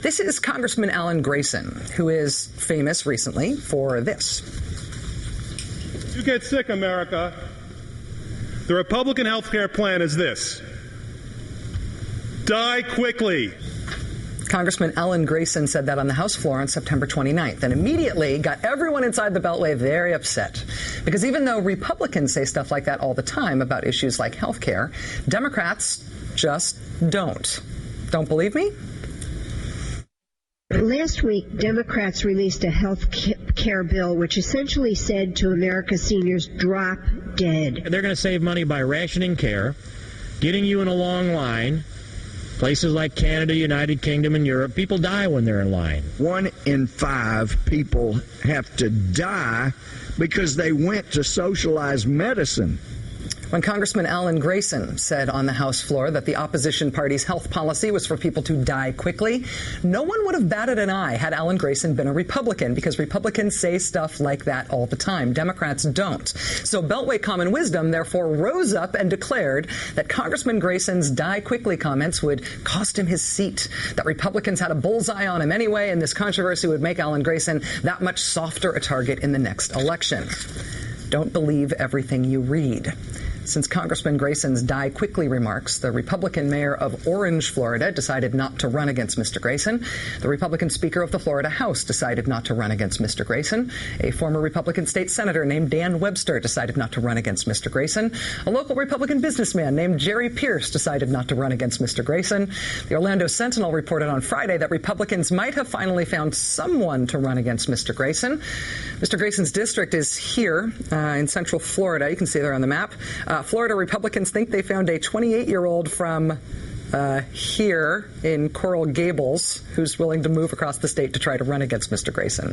This is Congressman Alan Grayson, who is famous recently for this. You get sick, America. The Republican health care plan is this. Die quickly. Congressman Alan Grayson said that on the House floor on September 29th and immediately got everyone inside the Beltway very upset. Because even though Republicans say stuff like that all the time about issues like health care, Democrats just don't. Don't believe me? Last week, Democrats released a health care bill which essentially said to America's seniors, drop dead. They're going to save money by rationing care, getting you in a long line. Places like Canada, United Kingdom, and Europe, people die when they're in line. 1 in 5 people have to die because they went to socialized medicine. When Congressman Alan Grayson said on the House floor that the opposition party's health policy was for people to die quickly, no one would have batted an eye had Alan Grayson been a Republican, because Republicans say stuff like that all the time. Democrats don't. So Beltway Common Wisdom therefore rose up and declared that Congressman Grayson's die quickly comments would cost him his seat, that Republicans had a bullseye on him anyway, and this controversy would make Alan Grayson that much softer a target in the next election. Don't believe everything you read. Since Congressman Grayson's die quickly remarks, the Republican mayor of Orange, Florida, decided not to run against Mr. Grayson. The Republican Speaker of the Florida House decided not to run against Mr. Grayson. A former Republican state senator named Dan Webster decided not to run against Mr. Grayson. A local Republican businessman named Jerry Pierce decided not to run against Mr. Grayson. The Orlando Sentinel reported on Friday that Republicans might have finally found someone to run against Mr. Grayson. Mr. Grayson's district is here in central Florida. You can see there on the map. Florida Republicans think they found a 28-year-old from here in Coral Gables who's willing to move across the state to try to run against Mr. Grayson.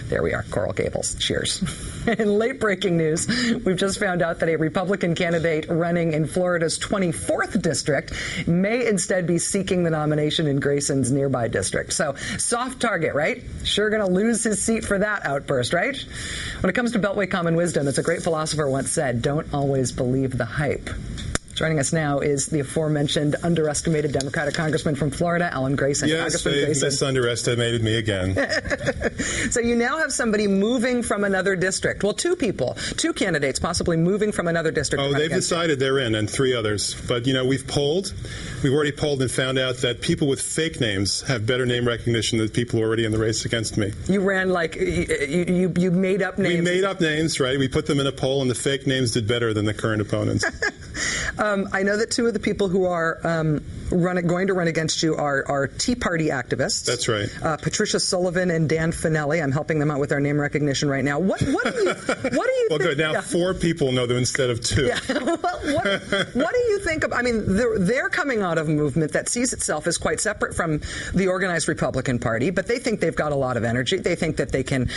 There we are, Coral Gables. Cheers. In late-breaking news, we've just found out that a Republican candidate running in Florida's 24th district may instead be seeking the nomination in Grayson's nearby district. So, soft target, right? Sure going to lose his seat for that outburst, right? When it comes to Beltway Common Wisdom, as a great philosopher once said, don't always believe the hype. Joining us now is the aforementioned underestimated Democratic congressman from Florida, Alan Grayson. Yes, they misunderestimated me again. So you now have somebody moving from another district. Well, two candidates possibly moving from another district. Oh, they've decided they're in, and 3 others. But, you know, we've already polled and found out that people with fake names have better name recognition than people who are already in the race against me. You ran you made up names. We made up names, right? We put them in a poll, and the fake names did better than the current opponents. I know that 2 of the people who are going to run against you are Tea Party activists. That's right. Patricia Sullivan and Dan Finelli. I'm helping them out with their name recognition right now. What do you well, think? Good. Now 4 people know them instead of 2. Yeah. Well, what do you think of? I mean, they're coming out of a movement that sees itself as quite separate from the organized Republican Party, but they think they've got a lot of energy. They think that they can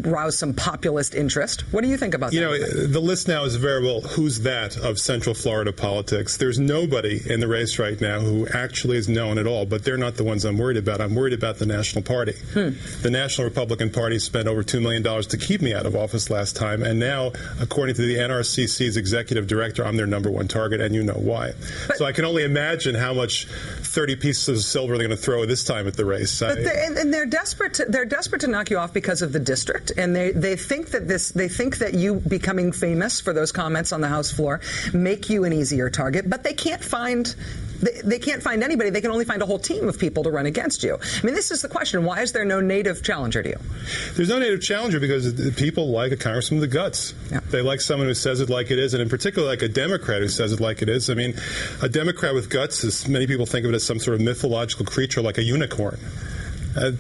rouse some populist interest. What do you think about that? You know, the list now is very well who's that of Central Florida politics. There's nobody in the race right now who actually is known at all, but they're not the ones I'm worried about. I'm worried about the National Party. The National Republican Party spent over $2 million to keep me out of office last time, and now, according to the NRCC's executive director, I'm their #1 target, and you know why. So I can only imagine how much 30 pieces of silver they're going to throw this time at the race. But they're desperate to knock you off because of the district, and they think that you becoming famous for those comments on the House floor make you an easier target, but they can't find anybody. They can only find a whole team of people to run against you. I mean, this is the question. Why is there no native challenger to you? There's no native challenger because people like a congressman with the guts. Yeah. They like someone who says it like it is, and in particular like a Democrat who says it like it is. I mean, a Democrat with guts, is many people think of it as some sort of mythological creature like a unicorn.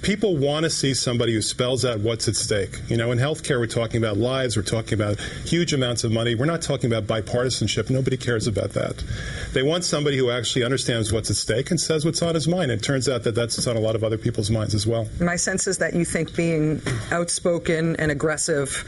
People want to see somebody who spells out what's at stake. You know, in healthcare, we're talking about lives. We're talking about huge amounts of money. We're not talking about bipartisanship. Nobody cares about that. They want somebody who actually understands what's at stake and says what's on his mind. It turns out that that's what's on a lot of other people's minds as well. My sense is that you think being outspoken and aggressive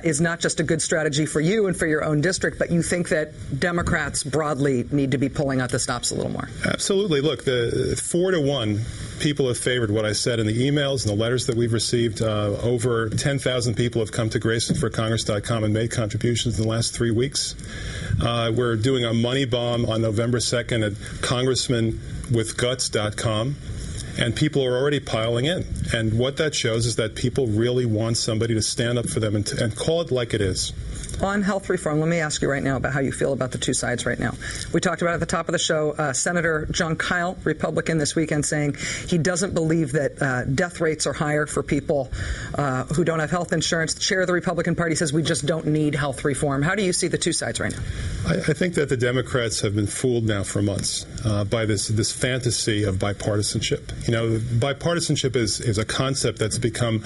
is not just a good strategy for you and for your own district, but you think that Democrats broadly need to be pulling out the stops a little more. Absolutely. Look, the 4-1 people have favored what I said in the emails and the letters that we've received. Over 10,000 people have come to GraysonForCongress.com and made contributions in the last 3 weeks. We're doing a money bomb on November 2nd at CongressmanWithGuts.com. And people are already piling in. And what that shows is that people really want somebody to stand up for them and call it like it is. On health reform, let me ask you right now about how you feel about the two sides right now. We talked about at the top of the show, Senator John Kyle, Republican, this weekend saying he doesn't believe that death rates are higher for people who don't have health insurance. The chair of the Republican Party says we just don't need health reform. How do you see the two sides right now? I think that the Democrats have been fooled now for months by this fantasy of bipartisanship. You know, bipartisanship is a concept that's become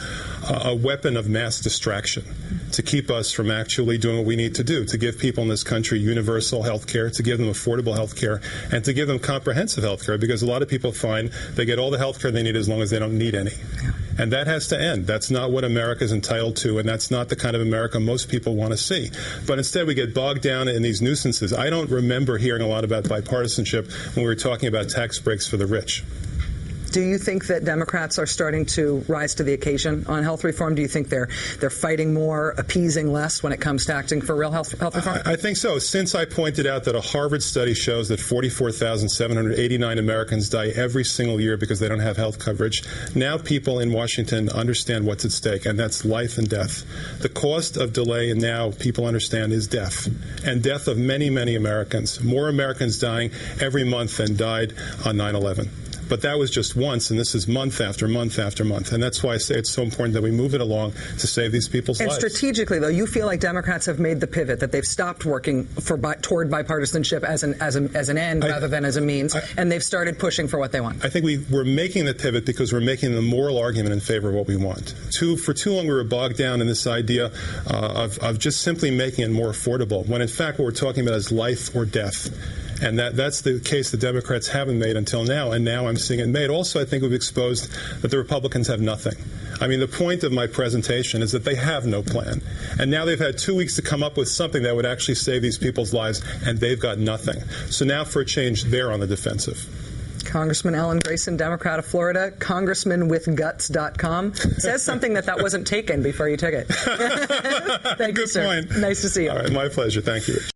a weapon of mass distraction to keep us from actually doing what we need to do, to give people in this country universal health care, to give them affordable health care, and to give them comprehensive health care, because a lot of people find they get all the health care they need as long as they don't need any. And that has to end. That's not what America is entitled to, and that's not the kind of America most people want to see. But instead, we get bogged down in these nuisances. I don't remember hearing a lot about bipartisanship when we were talking about tax breaks for the rich. Do you think that Democrats are starting to rise to the occasion on health reform? Do you think they're fighting more, appeasing less when it comes to acting for real health reform? I think so. Since I pointed out that a Harvard study shows that 44,789 Americans die every single year because they don't have health coverage, now people in Washington understand what's at stake, and that's life and death. The cost of delay, and now people understand, is death, and death of many, many Americans. More Americans dying every month than died on 9/11. But that was just once, and this is month after month after month. And that's why I say it's so important that we move it along to save these people's lives. And strategically, though, you feel like Democrats have made the pivot, that they've stopped working toward bipartisanship as an end rather than as a means, and they've started pushing for what they want. I think we're making the pivot because we're making the moral argument in favor of what we want. For too long, we were bogged down in this idea of just simply making it more affordable, when in fact what we're talking about is life or death. And that's the case the Democrats haven't made until now, and now I'm seeing it made. Also, I think we've exposed that the Republicans have nothing. I mean, the point of my presentation is that they have no plan. And now they've had 2 weeks to come up with something that would actually save these people's lives, and they've got nothing. So now, for a change, they're on the defensive. Congressman Alan Grayson, Democrat of Florida, congressmanwithguts.com, says something that wasn't taken before you took it. Thank you, sir. Good point. Nice to see you. All right, my pleasure. Thank you.